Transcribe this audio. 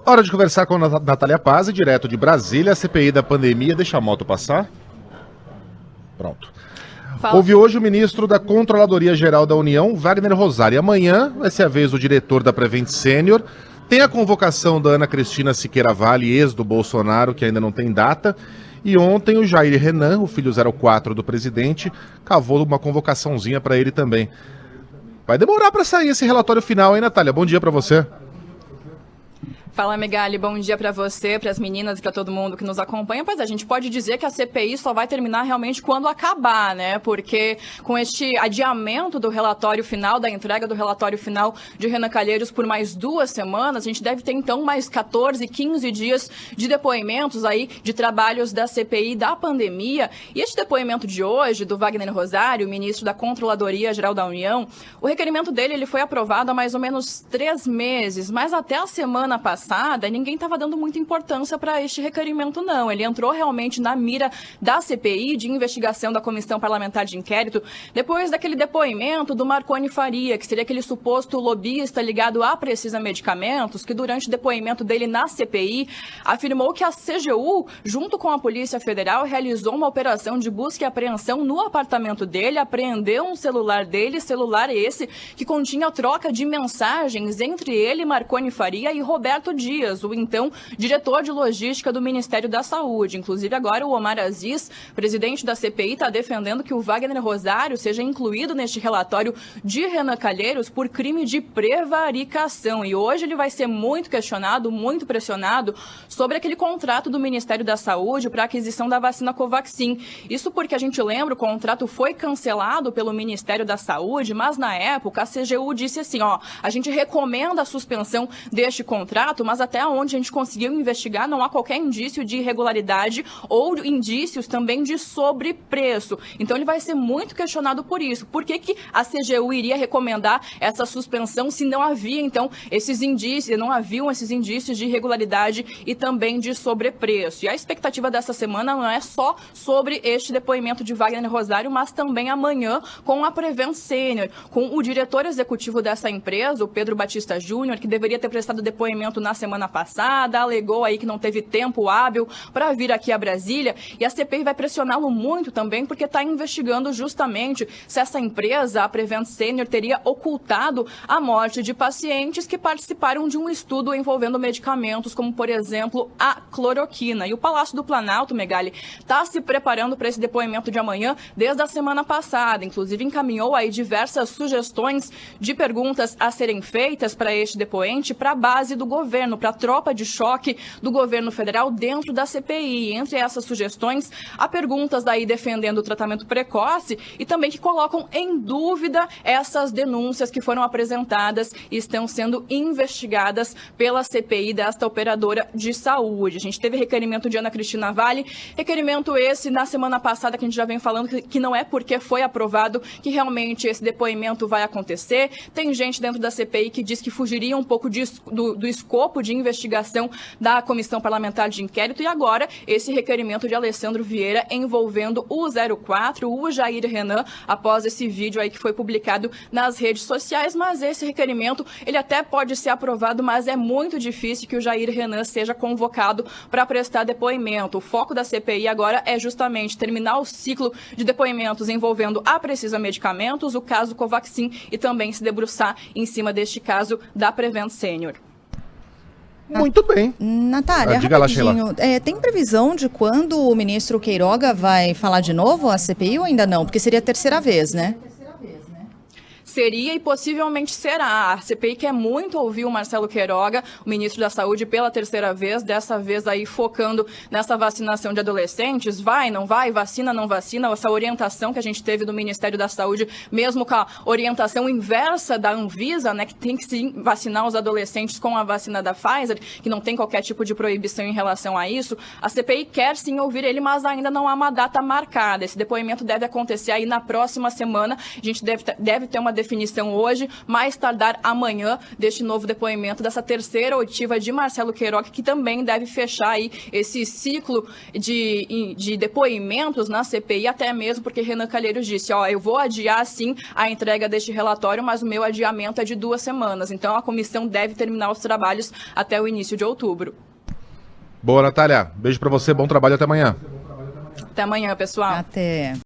Hora de conversar com a Natália Pazzi, direto de Brasília, a CPI da pandemia. Deixa a moto passar. Pronto. Fala. Houve hoje o ministro da Controladoria Geral da União, Wagner Rosário. Amanhã vai ser a vez do diretor da Prevent Senior. Tem a convocação da Ana Cristina Siqueira Vale, ex do Bolsonaro, que ainda não tem data. E ontem o Jair Renan, o filho 04 do presidente, cavou uma convocaçãozinha para ele também. Vai demorar para sair esse relatório final, hein, Natália? Bom dia para você. Fala, Megali, bom dia para você, para as meninas e para todo mundo que nos acompanha. Pois a gente pode dizer que a CPI só vai terminar realmente quando acabar, né? Porque com este adiamento do relatório final, da entrega do relatório final de Renan Calheiros por mais 2 semanas, a gente deve ter então mais 14, 15 dias de depoimentos aí, de trabalhos da CPI da pandemia. E este depoimento de hoje, do Wagner Rosário, ministro da Controladoria Geral da União, o requerimento dele ele foi aprovado há mais ou menos 3 meses, mas até a semana passada, ninguém estava dando muita importância para este requerimento, não. Ele entrou realmente na mira da CPI, de investigação da Comissão Parlamentar de Inquérito, depois daquele depoimento do Marconi Faria, que seria aquele suposto lobista ligado a Precisa Medicamentos, que durante o depoimento dele na CPI, afirmou que a CGU, junto com a Polícia Federal, realizou uma operação de busca e apreensão no apartamento dele, apreendeu um celular dele, celular esse que continha troca de mensagens entre ele, Marconi Faria, e Roberto Dias, o então diretor de logística do Ministério da Saúde. Inclusive agora o Omar Aziz, presidente da CPI, está defendendo que o Wagner Rosário seja incluído neste relatório de Renan Calheiros por crime de prevaricação. E hoje ele vai ser muito questionado, muito pressionado sobre aquele contrato do Ministério da Saúde para a aquisição da vacina Covaxin. Isso porque a gente lembra, o contrato foi cancelado pelo Ministério da Saúde, mas na época a CGU disse assim, a gente recomenda a suspensão deste contrato, mas até onde a gente conseguiu investigar, não há qualquer indício de irregularidade ou indícios também de sobrepreço. Então ele vai ser muito questionado por isso. Por que a CGU iria recomendar essa suspensão se não havia, então, esses indícios, não haviam esses indícios de irregularidade e também de sobrepreço? E a expectativa dessa semana não é só sobre este depoimento de Wagner Rosário, mas também amanhã com a Prevent Senior, com o diretor executivo dessa empresa, o Pedro Batista Júnior, que deveria ter prestado depoimento na semana passada, alegou aí que não teve tempo hábil para vir aqui a Brasília, e a CPI vai pressioná-lo muito também, porque está investigando justamente se essa empresa, a Prevent Senior, teria ocultado a morte de pacientes que participaram de um estudo envolvendo medicamentos, como, por exemplo, a cloroquina. E o Palácio do Planalto, Megali, está se preparando para esse depoimento de amanhã desde a semana passada. Inclusive, encaminhou aí diversas sugestões de perguntas a serem feitas para este depoente, para a base do governo, para a tropa de choque do governo federal dentro da CPI. Entre essas sugestões, há perguntas daí defendendo o tratamento precoce e também que colocam em dúvida essas denúncias que foram apresentadas e estão sendo investigadas pela CPI desta operadora de saúde. A gente teve requerimento de Ana Cristina Vale, requerimento esse na semana passada que a gente já vem falando que não é porque foi aprovado que realmente esse depoimento vai acontecer. Tem gente dentro da CPI que diz que fugiria um pouco do escopo de investigação da Comissão Parlamentar de Inquérito, e agora esse requerimento de Alessandro Vieira envolvendo o 04, o Jair Renan, após esse vídeo aí que foi publicado nas redes sociais. Mas esse requerimento, ele até pode ser aprovado, mas é muito difícil que o Jair Renan seja convocado para prestar depoimento. O foco da CPI agora é justamente terminar o ciclo de depoimentos envolvendo a Precisa Medicamentos, o caso Covaxin, e também se debruçar em cima deste caso da Prevent Senior. Muito bem. Natália, diga lá, rapidinho, tem previsão de quando o ministro Queiroga vai falar de novo a CPI ou ainda não? Porque seria a terceira vez, né? Seria e possivelmente será. A CPI quer muito ouvir o Marcelo Queiroga, o ministro da Saúde, pela terceira vez, dessa vez aí focando nessa vacinação de adolescentes. Vai, não vai, vacina, não vacina, essa orientação que a gente teve do Ministério da Saúde, mesmo com a orientação inversa da Anvisa, né, que tem que sim vacinar os adolescentes com a vacina da Pfizer, que não tem qualquer tipo de proibição em relação a isso. A CPI quer sim ouvir ele, mas ainda não há uma data marcada. Esse depoimento deve acontecer aí na próxima semana. A gente deve ter uma definição hoje, mais tardar amanhã, deste novo depoimento, dessa terceira oitiva de Marcelo Queiroga, que também deve fechar aí esse ciclo de depoimentos na CPI, até mesmo porque Renan Calheiros disse, eu vou adiar sim a entrega deste relatório, mas o meu adiamento é de 2 semanas. Então a comissão deve terminar os trabalhos até o início de outubro. Boa, Natália. Beijo pra você, bom trabalho, até amanhã. Até amanhã, pessoal. Até.